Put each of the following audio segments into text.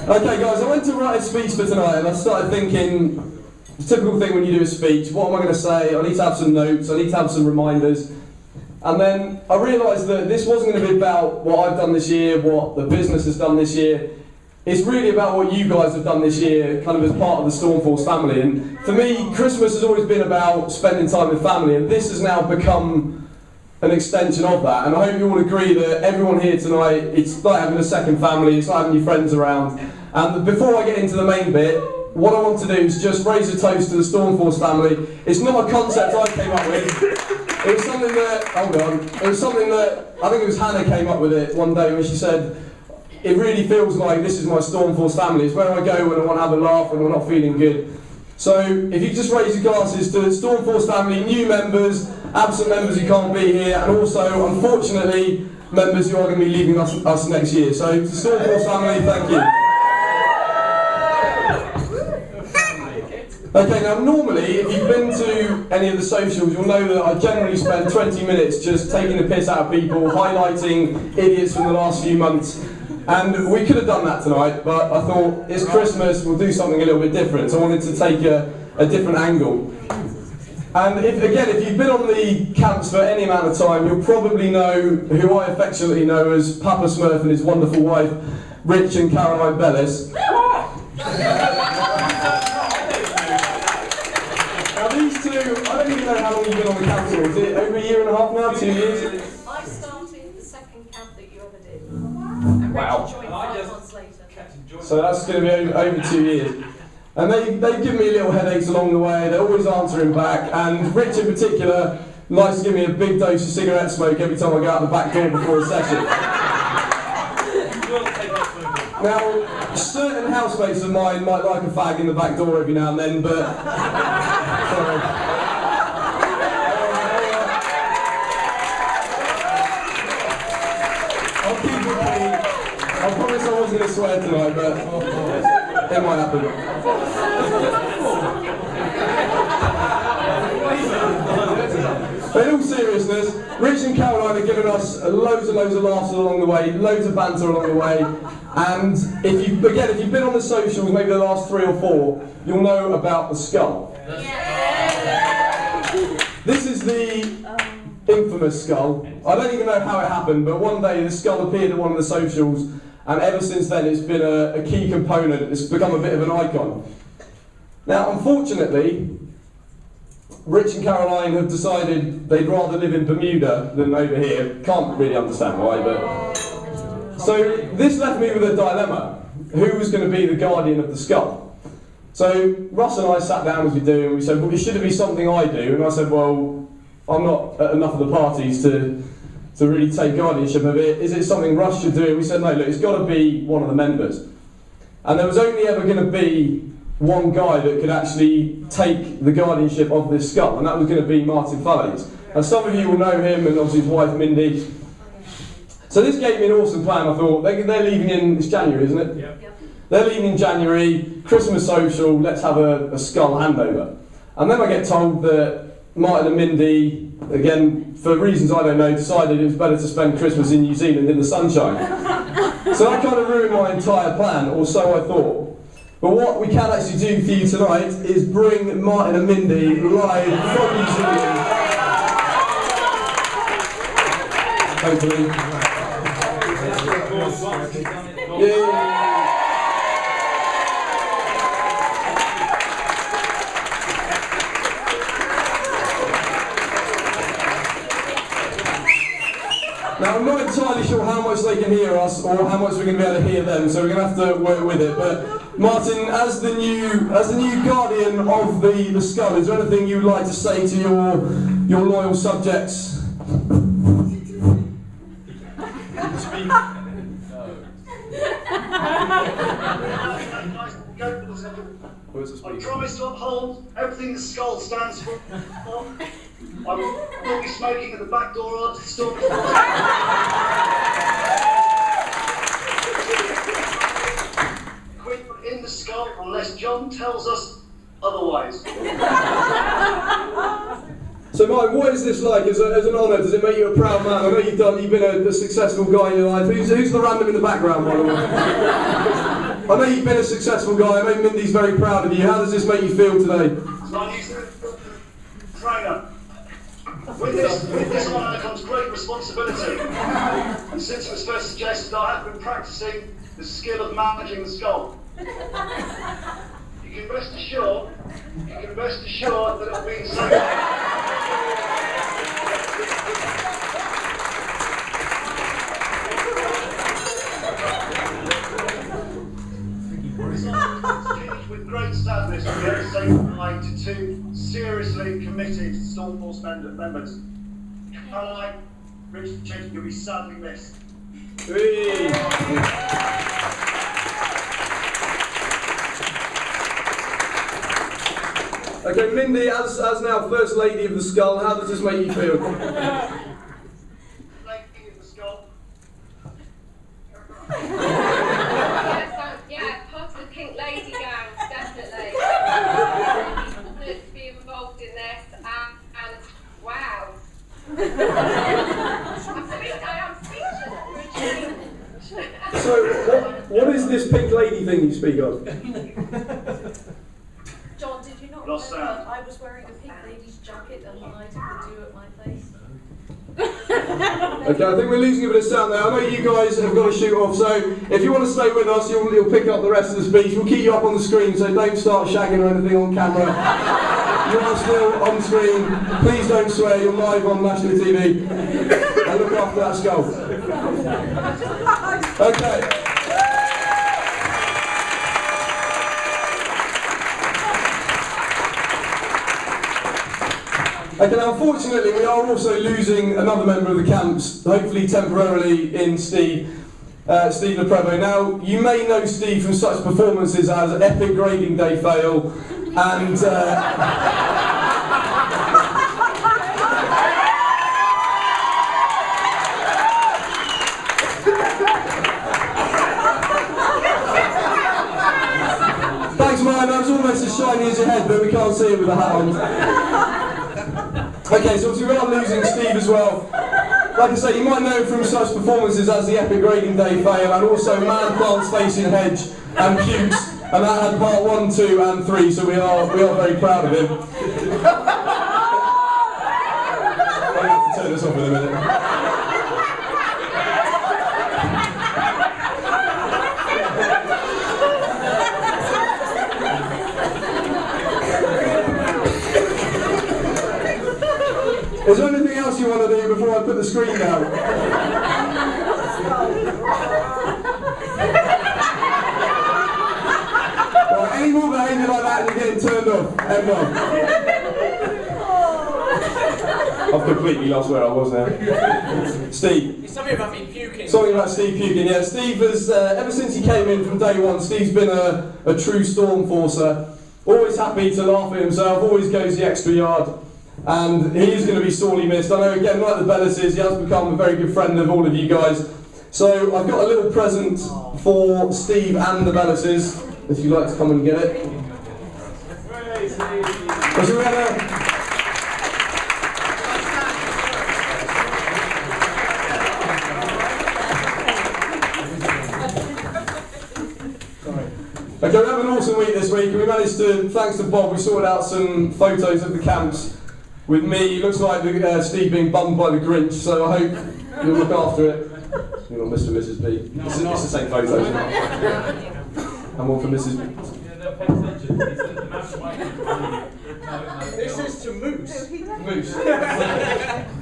Okay guys, I went to write a speech for tonight and I started thinking, the typical thing when you do a speech, what am I going to say? I need to have some notes, I need to have some reminders. And then I realised that this wasn't going to be about what I've done this year, what the business has done this year. It's really about what you guys have done this year, kind of as part of the Stormforce family. And for me, Christmas has always been about spending time with family, and this has now become an extension of that. And I hope you all agree that everyone here tonight, it's like having a second family, it's like having your friends around. And before I get into the main bit, what I want to do is just raise a toast to the Stormforce family. It's not a concept I came up with. It was something that, hold on, it was something that, I think it was Hannah came up with it one day when she said, it really feels like this is my Stormforce family. It's where I go when I want to have a laugh and I'm not feeling good. So if you just raise your glasses to the Stormforce family, new members, absent members who can't be here, and also, unfortunately, members who are going to be leaving us next year. So to the Stormforce family, thank you. Okay, now normally, if you've been to any of the socials, you'll know that I generally spend 20 minutes just taking the piss out of people, highlighting idiots from the last few months. And we could have done that tonight, but I thought, it's Christmas, we'll do something a little bit different. So I wanted to take a different angle. And if you've been on the camps for any amount of time, you'll probably know who I affectionately know as Papa Smurf and his wonderful wife, Rich and Caroline Bellis. Now these two, I don't even know how long you've been on the council. Is it over a year and a half now, 2 years? I started the second camp that you ever did. And wow. Rachel joined 5 months later. So that's going to be over 2 years. And they've given me little headaches along the way, they're always answering back, and Rich in particular likes to give me a big dose of cigarette smoke every time I go out the back door before a session. Now, certain housemates of mine might like a fag in the back door every now and then, but... sorry. I'll keep it clean. I promise I wasn't going to swear tonight, but it might happen. But in all seriousness, Rich and Caroline have given us loads and loads of laughs along the way, loads of banter along the way, and if you've been on the socials, maybe the last 3 or 4, you'll know about the skull. This is the infamous skull. I don't even know how it happened, but one day the skull appeared at one of the socials, and ever since then it's been a key component. It's become a bit of an icon. Now, unfortunately, Rich and Caroline have decided they'd rather live in Bermuda than over here. Can't really understand why, but... So this left me with a dilemma. Who was going to be the guardian of the skull? So Russ and I sat down as we do, and we said, well, should it be something I do? And I said, well, I'm not at enough of the parties to really take guardianship of it. Is it something Russ should do? And we said, no, look, it's got to be one of the members. And there was only ever going to be one guy that could actually take the guardianship of this skull, and that was going to be Martin Fullings. And some of you will know him, and obviously his wife Mindy. So this gave me an awesome plan. I thought, they're leaving it's January, isn't it? Yep. They're leaving in January, Christmas social, let's have a skull handover. And then I get told that Martin and Mindy, again, for reasons I don't know, decided it was better to spend Christmas in New Zealand in the sunshine. So that kind of ruined my entire plan, or so I thought. But what we can actually do for you tonight is bring Martin and Mindy live from New Zealand. Hopefully. Yeah. Now, I'm not entirely sure how much they can hear us or how much we're going to be able to hear them, so we're going to have to work with it. But Martin, as the new guardian of the skull, is there anything you'd like to say to your loyal subjects? I promise to uphold everything the skull stands for. I will be smoking at the back door on Stormforce. Quit in the skull unless John tells us otherwise. So Mike, what is this like as an honour? Does it make you a proud man? I know you've been a successful guy in your life. Who's the random in the background, by the way? I know you've been a successful guy. I know Mindy's very proud of you. How does this make you feel today? So I used to trainer. With this honour comes great responsibility. And since it was first suggested, I have been practising the skill of managing the skull. You can rest assured that it'll be the same. With great sadness, we have to say goodbye to two seriously committed Stormforce members. Caroline, Richard, you'll be sadly missed. Okay, Mindy, as now First Lady of the Skull, how does this make you feel? Lady of the Skull. Yeah, part of the Pink Lady gang, definitely. Privileged to be involved in this, and wow. I am speechless. So, what is this Pink Lady thing you speak of? John, did you not Lost remember sound. I was wearing a Pink Lady's jacket and lighted the dew at my face? Okay, I think we're losing a bit of sound there. I know you guys have got to shoot off, so if you want to stay with us, you'll pick up the rest of the speech. We'll keep you up on the screen, so don't start shagging or anything on camera. You are still on screen. Please don't swear, you're live on national TV. And look after that skull. Okay. Okay, now unfortunately we are also losing another member of the camps, hopefully temporarily in Steve LaPrevo. Now, you may know Steve from such performances as Epic Grading Day Fail and... Thanks, Ryan, that was almost as shiny as your head, but we can't see it with the hat on. Okay, so we are losing Steve as well. Like I say, you might know him from such performances as the Epic Grading Day Fail and also Man Plants Facing Hedge and Pukes, and that had part 1, 2 and 3, so we are very proud of him. I'm going to have to turn this off in a minute. Is there anything else you want to do before I put the screen down? Right, any more behaviour like that and you're getting turned off. End on. I've completely lost where I was now. Steve. It's something about me puking. Something about Steve puking, yeah. Steve has, ever since he came in from day one, Steve's been a true Stormforcer. Always happy to laugh at himself, always goes the extra yard. And he is going to be sorely missed. I know, again, like the Bellises, he has become a very good friend of all of you guys. So I've got a little present for Steve and the Bellises, if you'd like to come and get it. Okay, we're having an awesome week this week, and we managed to, thanks to Bob, we sorted out some photos of the camps with me. It looks like Steve being bummed by the Grinch, so I hope you'll look after it. You're not Mr. and Mrs. B. No, it's the same photos, isn't it? And one for Mrs. B. This is to Moose. Moose.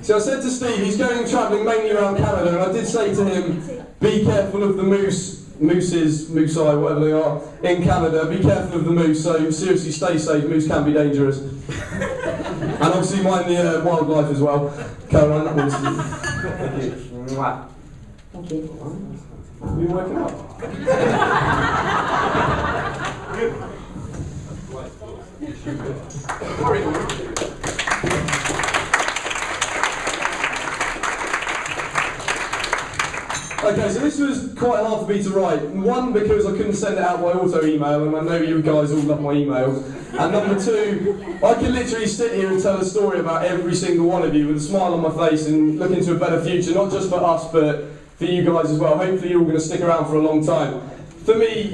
So I said to Steve, he's going travelling mainly around Canada, and I did say to him, be careful of the mooses, moose-eye, whatever they are, in Canada. Be careful of the moose, so seriously stay safe, moose can be dangerous. And obviously mind the wildlife as well. Caroline, that was... Thank you. Mwah. Thank you. You're working out. Okay, so this was quite hard for me to write. One, because I couldn't send it out by auto email, and I know you guys all love my emails. And number two, I could literally sit here and tell a story about every single one of you with a smile on my face and look into a better future, not just for us, but for you guys as well. Hopefully you're all going to stick around for a long time. For me,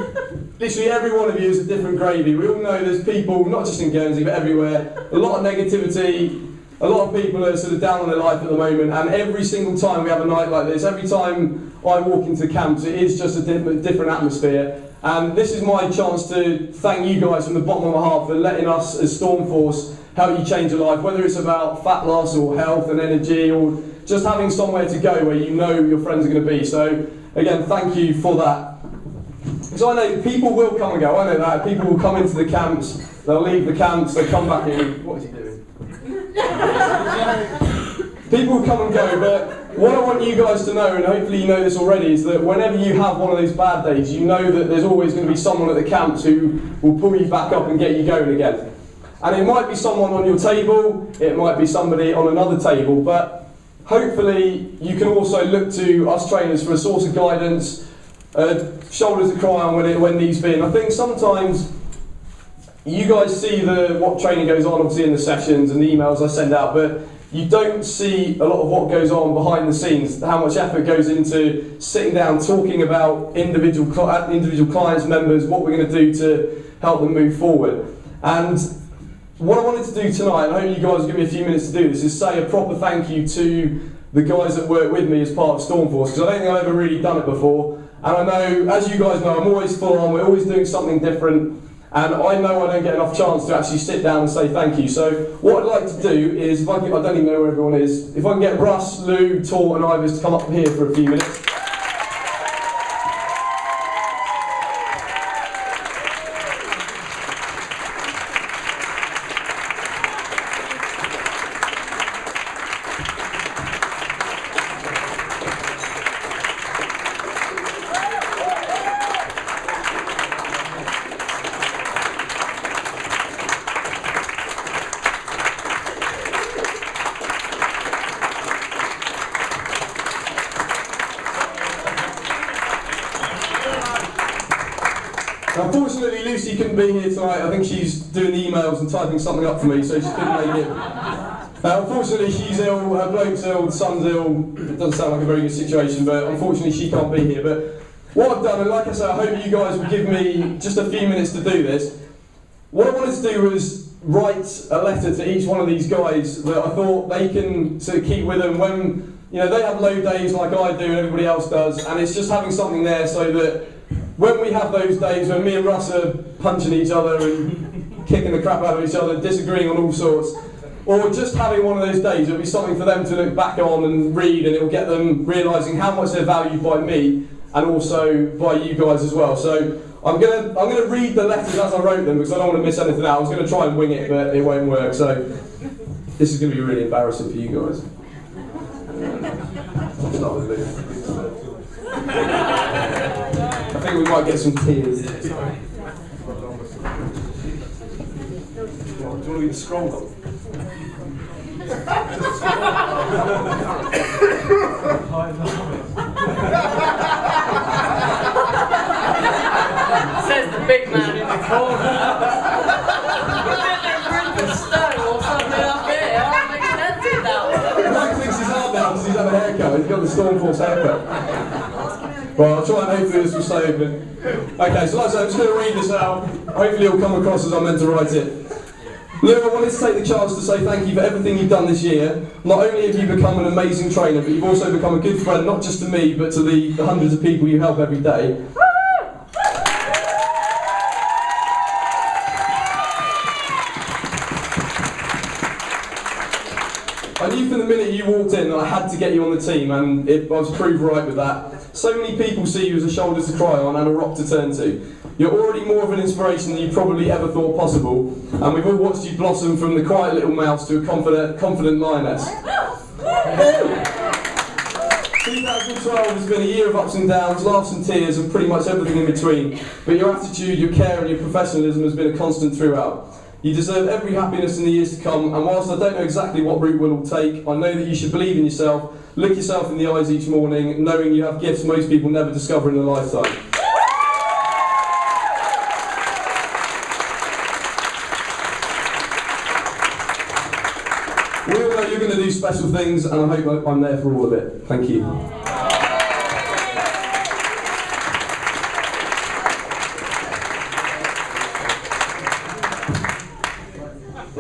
literally every one of you is a different gravy. We all know there's people, not just in Guernsey, but everywhere, a lot of negativity, a lot of people are sort of down on their life at the moment, and every single time we have a night like this, every time I walk into camps, it is just a different atmosphere. And this is my chance to thank you guys from the bottom of my heart for letting us as Stormforce help you change your life, whether it's about fat loss or health and energy or just having somewhere to go where you know your friends are going to be. So again, thank you for that. Because I know people will come and go, I know that. People will come into the camps, they'll leave the camps, they'll come back in. What is he doing? People will come and go, but what I want you guys to know, and hopefully you know this already, is that whenever you have one of those bad days, you know that there's always going to be someone at the camps who will pull you back up and get you going again. And it might be someone on your table, it might be somebody on another table, but hopefully you can also look to us trainers for a source of guidance, shoulder to cry on when needs be. And I think sometimes you guys see what training goes on, obviously in the sessions and the emails I send out, but you don't see a lot of what goes on behind the scenes, how much effort goes into sitting down, talking about individual clients, members, what we're going to do to help them move forward. And what I wanted to do tonight, and I hope you guys will give me a few minutes to do this, is say a proper thank you to the guys that work with me as part of Stormforce, because I don't think I've ever really done it before. And I know, as you guys know, I'm always full on, we're always doing something different. And I know I don't get enough chance to actually sit down and say thank you. So what I'd like to do is, I don't even know where everyone is, if I can get Russ, Lou, Tor and Ivers to come up here for a few minutes. Unfortunately, Lucy couldn't be here tonight. I think she's doing the emails and typing something up for me, so she couldn't make it. Unfortunately, she's ill, her bloke's ill, the son's ill. It doesn't sound like a very good situation, but unfortunately she can't be here. But what I've done, and like I said, I hope you guys will give me just a few minutes to do this. What I wanted to do was write a letter to each one of these guys that I thought they can sort of keep with them when, you know, they have low days like I do and everybody else does, and it's just having something there so that when we have those days when me and Russ are punching each other and kicking the crap out of each other, disagreeing on all sorts, or just having one of those days, it'll be something for them to look back on and read, and it'll get them realising how much they're valued by me and also by you guys as well. So I'm gonna read the letters as I wrote them because I don't want to miss anything out. I was going to try and wing it, but it won't work. So this is going to be really embarrassing for you guys. Start with Lou. I think we might get some tears. Do you want to be scroll on? Says the big man in the corner. Brendan Stone or something up here. I'm accepted that one. Mike thinks he's hard now because he's had a haircut. He's got the Stormforce haircut. Well, I'll try and hopefully this will stay open. Okay, so like I said, I'm just going to read this out. Hopefully it'll come across as I meant to write it. Lou, I wanted to take the chance to say thank you for everything you've done this year. Not only have you become an amazing trainer, but you've also become a good friend, not just to me, but to the hundreds of people you help every day. I knew from the minute you walked in that I had to get you on the team, and I was proved right with that. So many people see you as a shoulder to cry on and a rock to turn to. You're already more of an inspiration than you probably ever thought possible, and we've all watched you blossom from the quiet little mouse to a confident lioness. 2012 has been a year of ups and downs, laughs and tears, and pretty much everything in between, but your attitude, your care and your professionalism has been a constant throughout. You deserve every happiness in the years to come, and whilst I don't know exactly what route we'll all take, I know that you should believe in yourself, look yourself in the eyes each morning, knowing you have gifts most people never discover in a lifetime. We all know you're going to do special things, and I hope I'm there for all of it. Thank you.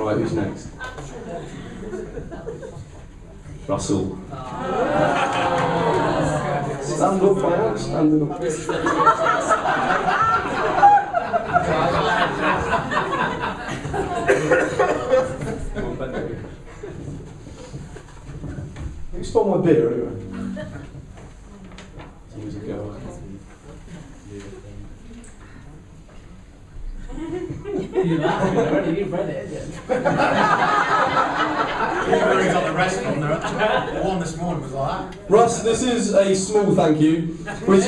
Right, who's next? Russell. Stand up, man. Stand up. Who stole my beer anyway? Years ago. You're laughing already, you've read it again. He's on the restaurant there. One this morning was like that. Russ, this is a small thank you, which is...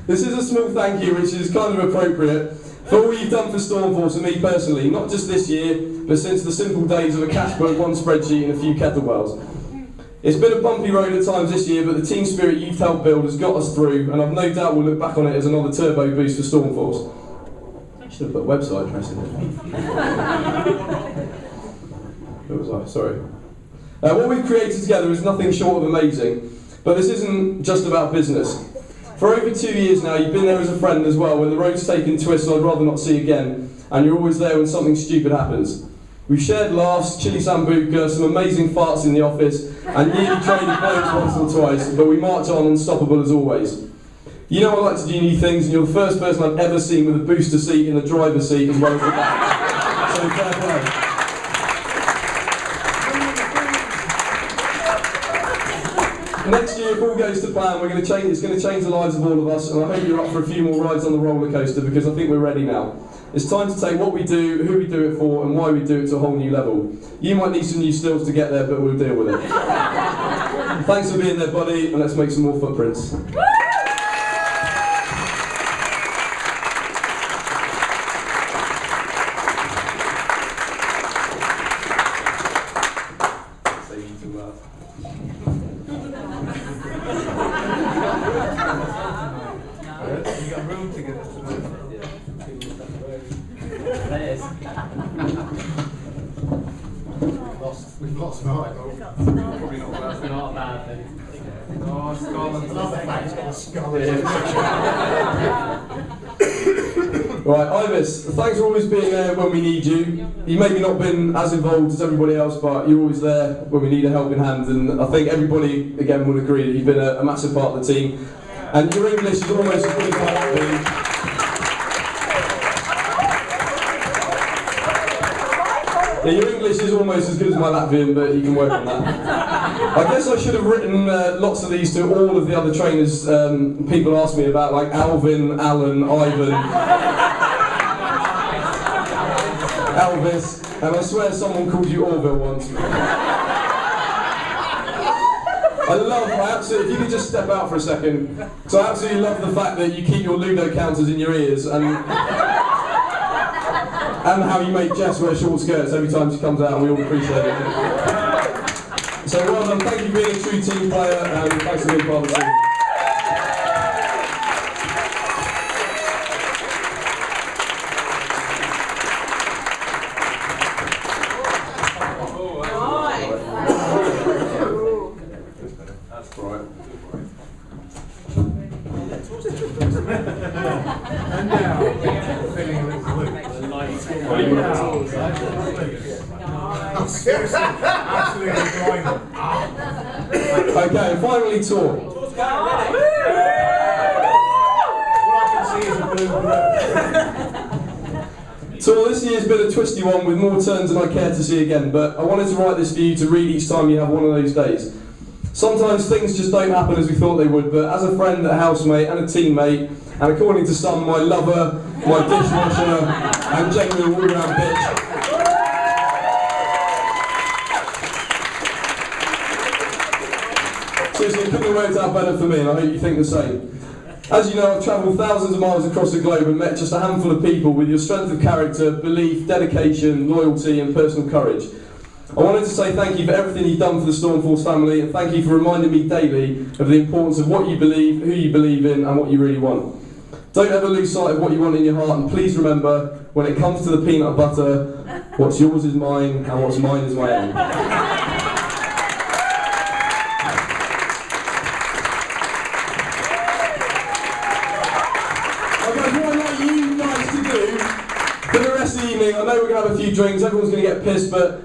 This is a small thank you, which is kind of appropriate for all you've done for Stormforce and me personally, not just this year, but since the simple days of a cash book, one spreadsheet and a few kettlebells. It's been a bumpy road at times this year, but the team spirit you've helped build has got us through, and I've no doubt we'll look back on it as another turbo boost for Stormforce. I should have put a website address in there. Where was I? Sorry. What we've created together is nothing short of amazing, but this isn't just about business. For over 2 years now, you've been there as a friend as well, when the road's taken twists I'd rather not see again, and you're always there when something stupid happens. We've shared laughs, chili sambuca, some amazing farts in the office, and nearly traded blows once or twice, but we march on unstoppable as always. You know I like to do new things, and you're the first person I've ever seen with a booster seat in the driver's seat as well as the back. So fair play. Next year, if all goes to plan, it's going to change the lives of all of us, and I hope you're up for a few more rides on the roller coaster, because I think we're ready now. It's time to take what we do, who we do it for, and why we do it to a whole new level. You might need some new stills to get there, but we'll deal with it. Thanks for being there, buddy, and let's make some more footprints. We've lost tonight. Probably not a bad thing. Oh, Scotland. I love the fact it's got a skull in it. Right, Ibis, thanks for always being there when we need you. You've maybe not been as involved as everybody else, but you're always there when we need a helping hand, and I think everybody, again, will agree that you've been a massive part of the team. And your English is almost as good as my Latvian. Yeah, your English is almost as good as my Latvian, but you can work on that. I guess I should have written lots of these to all of the other trainers people ask me about, like Alvin, Alan, Ivan, Elvis, and I swear someone called you Orville once. I absolutely, if you could just step out for a second, so I absolutely love the fact that you keep your Ludo counters in your ears, and how you make Jess wear short skirts every time she comes out, and we all appreciate it. So well done, thank you for being a true team player, and thanks for being part of the team. That's right. And now, feeling a little blue. I'm seriously, absolutely blinded. Okay, and finally Tor. All I can see is a blue. Tor, this year's been a twisty one with more turns than I care to see again, but I wanted to write this for you to read each time you have one of those days. Sometimes things just don't happen as we thought they would, but as a friend, a housemate and a teammate, and according to some, my lover, my dishwasher, and genuine all-round bitch. Seriously, it couldn't have worked out better for me, and I hope you think the same. As you know, I've travelled thousands of miles across the globe and met just a handful of people with your strength of character, belief, dedication, loyalty and personal courage. I wanted to say thank you for everything you've done for the Stormforce family, and thank you for reminding me daily of the importance of what you believe, who you believe in, and what you really want. Don't ever lose sight of what you want in your heart, and please remember, when it comes to the peanut butter, what's yours is mine, and what's mine is my own. few drinks, everyone's going to get pissed, but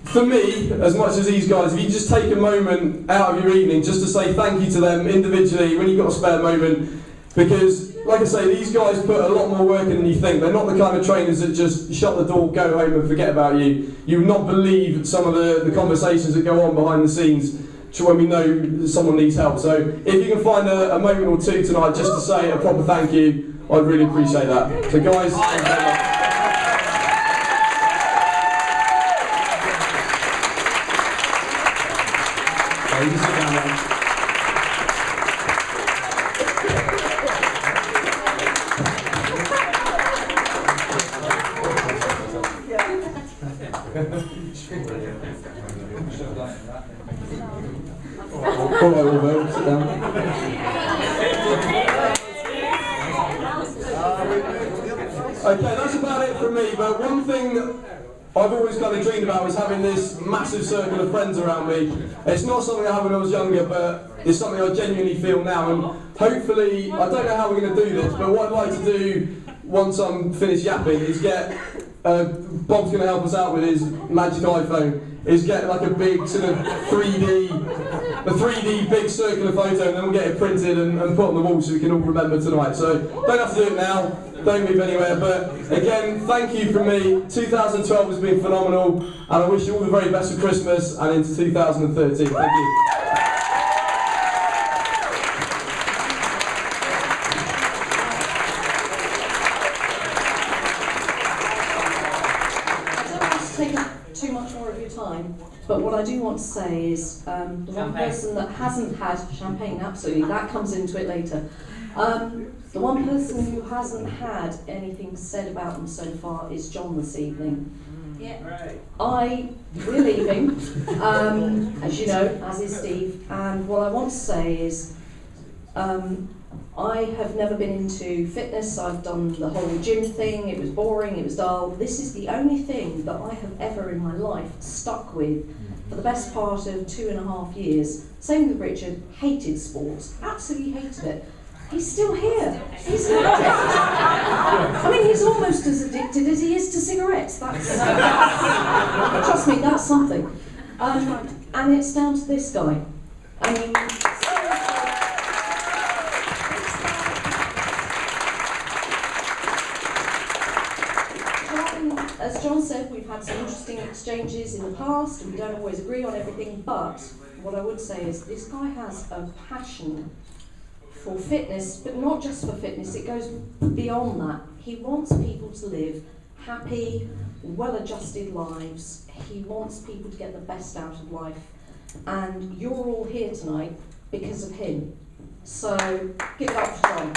for me, as much as these guys, if you just take a moment out of your evening just to say thank you to them individually when you've got a spare moment, because, like I say, these guys put a lot more work in than you think. They're not the kind of trainers that just shut the door, go home and forget about you. You would not believe some of the conversations that go on behind the scenes when we know someone needs help. So if you can find a moment or two tonight just to say a proper thank you, I'd really appreciate that. So guys, thank you very much. You can sit down now. All right, Orville, sit down. Okay, that's about it from me, but one thing I've always kind of dreamed about is having this massive circle of friends around me. It's not something I had when I was younger, but it's something I genuinely feel now, and hopefully, I don't know how we're going to do this, but what I'd like to do once I'm finished yapping is get, Bob's going to help us out with his magic iPhone, is get like a big sort of 3D big circular photo, and then we'll get it printed and put on the wall so we can all remember tonight. So don't have to do it now, don't move anywhere, but again, thank you from me. 2012 has been phenomenal, and I wish you all the very best for Christmas and into 2013. Thank you. Too much more of your time, but what I do want to say is the one person that hasn't had champagne, absolutely, that comes into it later. The one person who hasn't had anything said about them so far is John this evening. Yeah. We're leaving, as you know, as is Steve, and what I want to say is I have never been into fitness. I've done the whole gym thing. It was boring, it was dull. This is the only thing that I have ever in my life stuck with for the best part of 2.5 years. Same with Richard, hated sports, absolutely hated it. He's still here. He's not addicted. I mean, he's almost as addicted as he is to cigarettes. That's, trust me, that's something. And it's down to this guy. I mean, as John said, we've had some interesting exchanges in the past, and we don't always agree on everything, but what I would say is this guy has a passion for fitness, but not just for fitness, it goes beyond that. He wants people to live happy, well-adjusted lives. He wants people to get the best out of life, and you're all here tonight because of him. So give it up for John.